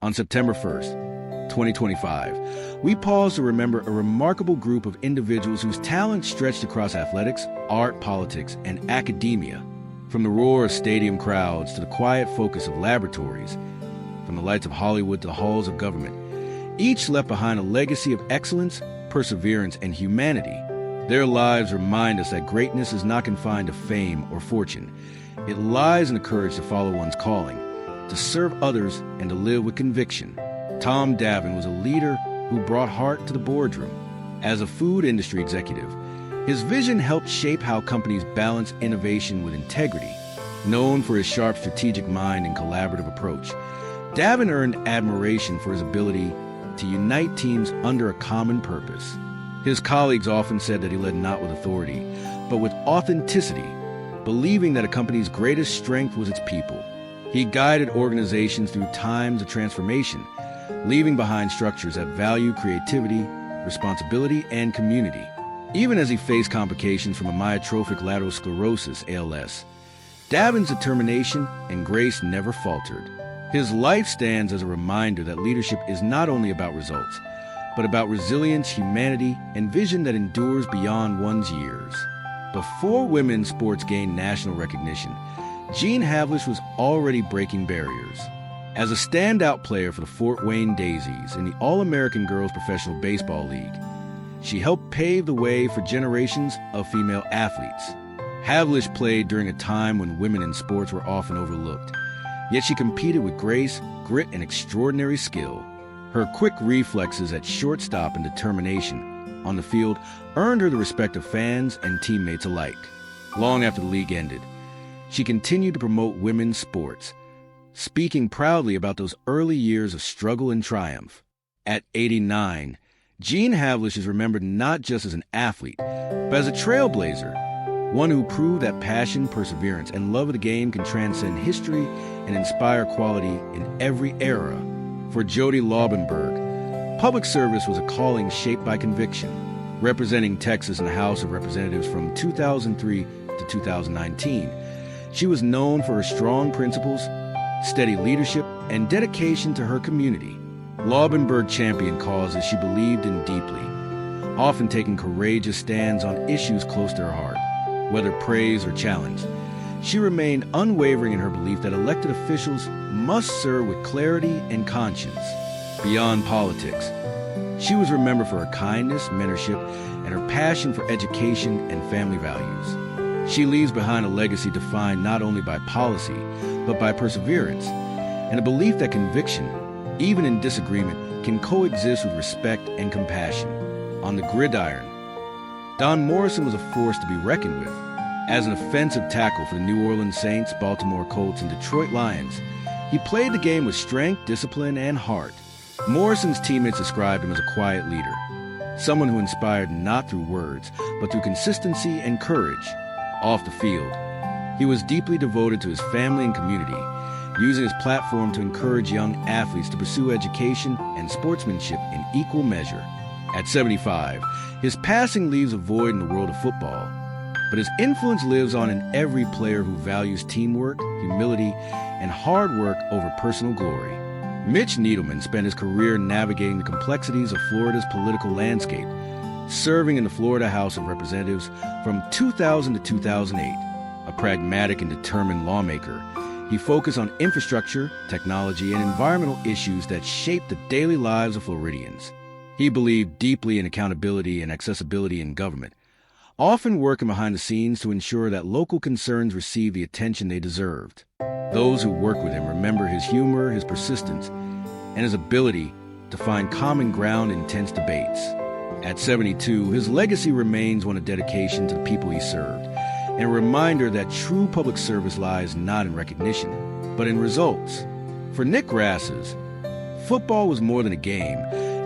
On September 1st, 2025, we pause to remember a remarkable group of individuals whose talents stretched across athletics, art, politics, and academia. From the roar of stadium crowds to the quiet focus of laboratories, from the lights of Hollywood to the halls of government, each left behind a legacy of excellence, perseverance, and humanity. Their lives remind us that greatness is not confined to fame or fortune. It lies in the courage to follow one's calling, to serve others, and to live with conviction. Tom Davin was a leader who brought heart to the boardroom. As a food industry executive, his vision helped shape how companies balance innovation with integrity. Known for his sharp strategic mind and collaborative approach, Davin earned admiration for his ability to unite teams under a common purpose. His colleagues often said that he led not with authority, but with authenticity, believing that a company's greatest strength was its people. He guided organizations through times of transformation, leaving behind structures that value creativity, responsibility, and community. Even as he faced complications from amyotrophic lateral sclerosis, ALS, Davin's determination and grace never faltered. His life stands as a reminder that leadership is not only about results, but about resilience, humanity, and vision that endures beyond one's years. Before women's sports gained national recognition, Jean Havlish was already breaking barriers. As a standout player for the Fort Wayne Daisies in the All-American Girls Professional Baseball League, she helped pave the way for generations of female athletes. Havlish played during a time when women in sports were often overlooked, yet she competed with grace, grit, and extraordinary skill. Her quick reflexes at shortstop and determination on the field earned her the respect of fans and teammates alike. Long after the league ended, she continued to promote women's sports, speaking proudly about those early years of struggle and triumph. At 89, Jean Havlish is remembered not just as an athlete, but as a trailblazer, one who proved that passion, perseverance, and love of the game can transcend history and inspire quality in every era. For Jody Laubenberg, public service was a calling shaped by conviction. Representing Texas in the House of Representatives from 2003 to 2019, she was known for her strong principles, steady leadership, and dedication to her community. Laubenberg championed causes she believed in deeply, often taking courageous stands on issues close to her heart. Whether praise or challenge, she remained unwavering in her belief that elected officials must serve with clarity and conscience. Beyond politics, she was remembered for her kindness, mentorship, and her passion for education and family values. She leaves behind a legacy defined not only by policy, but by perseverance, and a belief that conviction, even in disagreement, can coexist with respect and compassion. On the gridiron, Don Morrison was a force to be reckoned with. As an offensive tackle for the New Orleans Saints, Baltimore Colts, and Detroit Lions, he played the game with strength, discipline, and heart. Morrison's teammates described him as a quiet leader, someone who inspired not through words, but through consistency and courage. Off the field, he was deeply devoted to his family and community, using his platform to encourage young athletes to pursue education and sportsmanship in equal measure. At 75, his passing leaves a void in the world of football, but his influence lives on in every player who values teamwork, humility, and hard work over personal glory. Mitch Needleman spent his career navigating the complexities of Florida's political landscape, serving in the Florida House of Representatives from 2000 to 2008. A pragmatic and determined lawmaker, he focused on infrastructure, technology, and environmental issues that shaped the daily lives of Floridians. He believed deeply in accountability and accessibility in government, often working behind the scenes to ensure that local concerns received the attention they deserved. Those who worked with him remember his humor, his persistence, and his ability to find common ground in intense debates. At 72, his legacy remains one of dedication to the people he served, and a reminder that true public service lies not in recognition, but in results. For Nick Rasses, football was more than a game.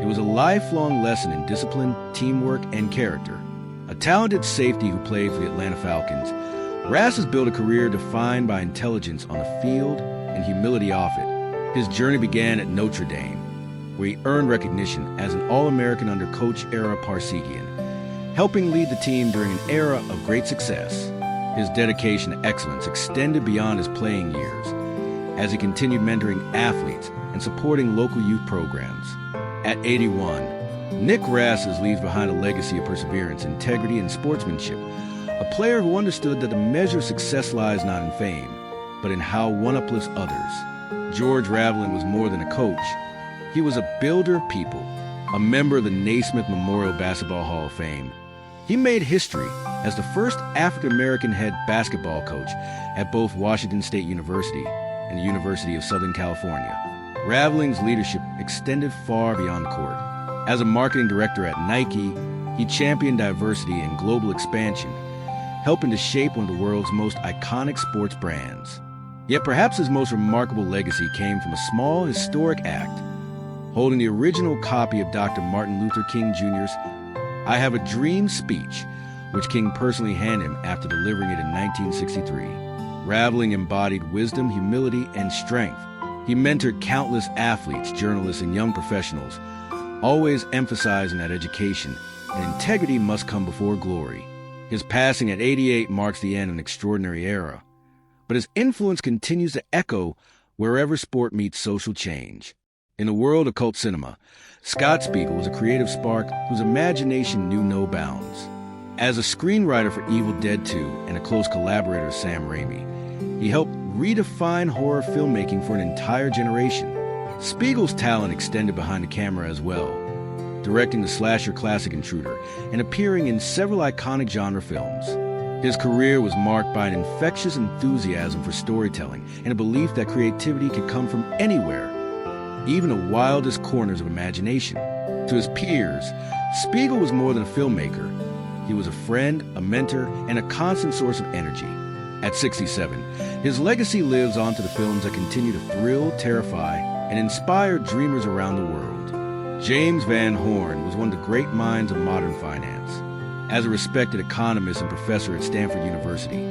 It was a lifelong lesson in discipline, teamwork, and character. A talented safety who played for the Atlanta Falcons, Rasses built a career defined by intelligence on the field and humility off it. His journey began at Notre Dame, where he earned recognition as an All-American under Coach Ara Parsegian, helping lead the team during an era of great success. His dedication to excellence extended beyond his playing years. as he continued mentoring athletes and supporting local youth programs. At 81, Nick Rasses leaves behind a legacy of perseverance, integrity, and sportsmanship, a player who understood that the measure of success lies not in fame, but in how one uplifts others. George Raveling was more than a coach. He was a builder of people, a member of the Naismith Memorial Basketball Hall of Fame. He made history as the first African-American head basketball coach at both Washington State University and the University of Southern California. Raveling's leadership extended far beyond the court. As a marketing director at Nike, he championed diversity and global expansion, helping to shape one of the world's most iconic sports brands. Yet perhaps his most remarkable legacy came from a small, historic act, holding the original copy of Dr. Martin Luther King Jr.'s "I Have a Dream" speech, which King personally handed him after delivering it in 1963. Raveling embodied wisdom, humility, and strength. He mentored countless athletes, journalists, and young professionals, always emphasizing that education and integrity must come before glory. His passing at 88 marks the end of an extraordinary era, but his influence continues to echo wherever sport meets social change. In the world of cult cinema, Scott Spiegel was a creative spark whose imagination knew no bounds. As a screenwriter for Evil Dead 2 and a close collaborator of Sam Raimi, he helped redefine horror filmmaking for an entire generation. Spiegel's talent extended behind the camera as well, directing the slasher classic Intruder and appearing in several iconic genre films. His career was marked by an infectious enthusiasm for storytelling and a belief that creativity could come from anywhere, even the wildest corners of imagination. To his peers, Spiegel was more than a filmmaker. He was a friend, a mentor, and a constant source of energy. At 67, his legacy lives on to the films that continue to thrill, terrify, and inspire dreamers around the world. James Van Horn was one of the great minds of modern finance. As a respected economist and professor at Stanford University,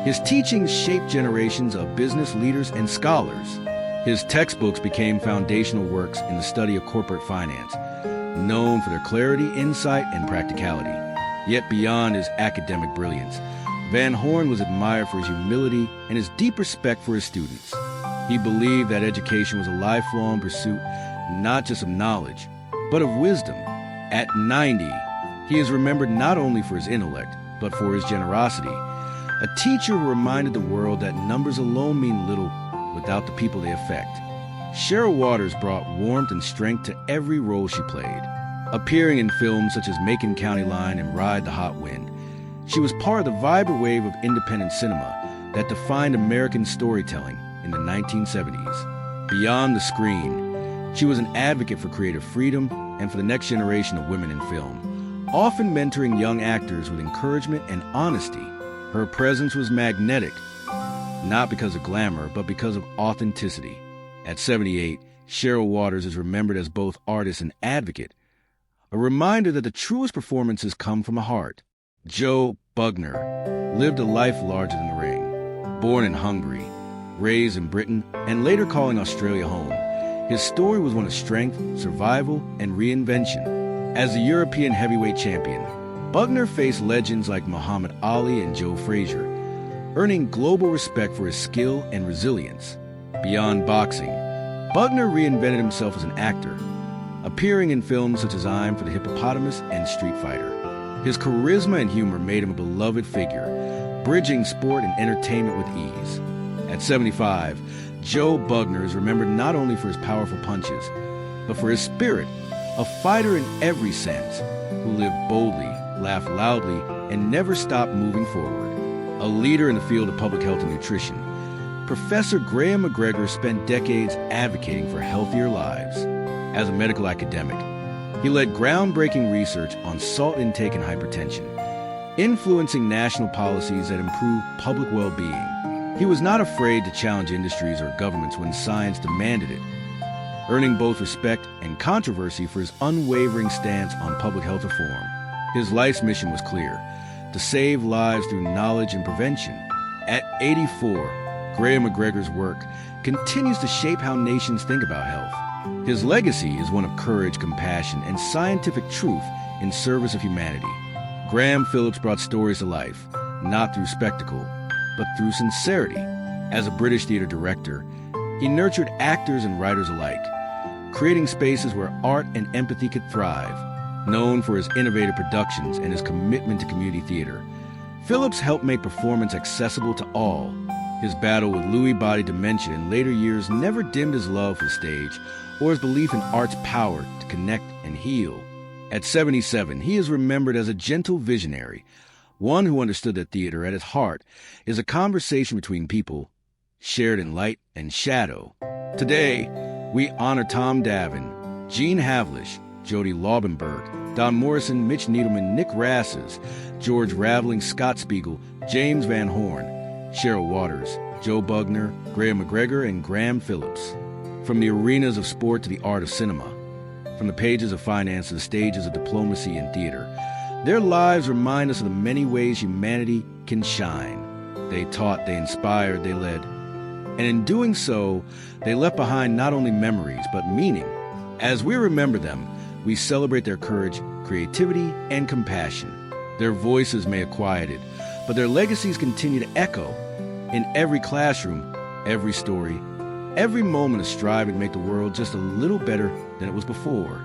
his teachings shaped generations of business leaders and scholars. His textbooks became foundational works in the study of corporate finance, known for their clarity, insight, and practicality. Yet beyond his academic brilliance, Van Horn was admired for his humility and his deep respect for his students. He believed that education was a lifelong pursuit, not just of knowledge, but of wisdom. At 90, he is remembered not only for his intellect, but for his generosity. A teacher who reminded the world that numbers alone mean little without the people they affect. Cheryl Waters brought warmth and strength to every role she played. Appearing in films such as Macon County Line and Ride the Hot Wind, she was part of the vibrant wave of independent cinema that defined American storytelling in the 1970s. Beyond the screen, she was an advocate for creative freedom and for the next generation of women in film, often mentoring young actors with encouragement and honesty. Her presence was magnetic, not because of glamour, but because of authenticity. At 78, Cheryl Waters is remembered as both artist and advocate, a reminder that the truest performances come from the heart. Joe Bugner lived a life larger than the ring. Born in Hungary, raised in Britain, and later calling Australia home, his story was one of strength, survival, and reinvention. As a European heavyweight champion, Bugner faced legends like Muhammad Ali and Joe Frazier, earning global respect for his skill and resilience. Beyond boxing, Bugner reinvented himself as an actor, appearing in films such as I'm for the Hippopotamus and Street Fighter. His charisma and humor made him a beloved figure, bridging sport and entertainment with ease. At 75, Joe Bugner is remembered not only for his powerful punches, but for his spirit, a fighter in every sense, who lived boldly, laughed loudly, and never stopped moving forward. A leader in the field of public health and nutrition, Professor Graham McGregor spent decades advocating for healthier lives. As a medical academic, he led groundbreaking research on salt intake and hypertension, influencing national policies that improve public well-being. He was not afraid to challenge industries or governments when science demanded it, earning both respect and controversy for his unwavering stance on public health reform. His life's mission was clear: to save lives through knowledge and prevention. At 84, Graham McGregor's work continues to shape how nations think about health. His legacy is one of courage, compassion, and scientific truth in service of humanity. Graham Phillips brought stories to life, not through spectacle, but through sincerity. As a British theater director, He nurtured actors and writers alike, creating spaces where art and empathy could thrive. Known for his innovative productions and his commitment to community theater, Phillips helped make performance accessible to all. His battle with Lewy body dementia in later years never dimmed his love for the stage or his belief in art's power to connect and heal. At 77, he is remembered as a gentle visionary, one who understood that theater at its heart is a conversation between people, shared in light and shadow. Today, we honor Tom Davin, Gene Havlish, Jody Laubenberg, Don Morrison, Mitch Needleman, Nick Rasses, George Raveling, Scott Spiegel, James Van Horn, Cheryl Waters, Joe Bugner, Graham McGregor, and Graham Phillips. From the arenas of sport to the art of cinema, from the pages of finance to the stages of diplomacy and theater, their lives remind us of the many ways humanity can shine. They taught, they inspired, they led. And in doing so, they left behind not only memories, but meaning. As we remember them, we celebrate their courage, creativity, and compassion. Their voices may have quieted, but their legacies continue to echo in every classroom, every story, every moment of striving to make the world just a little better than it was before.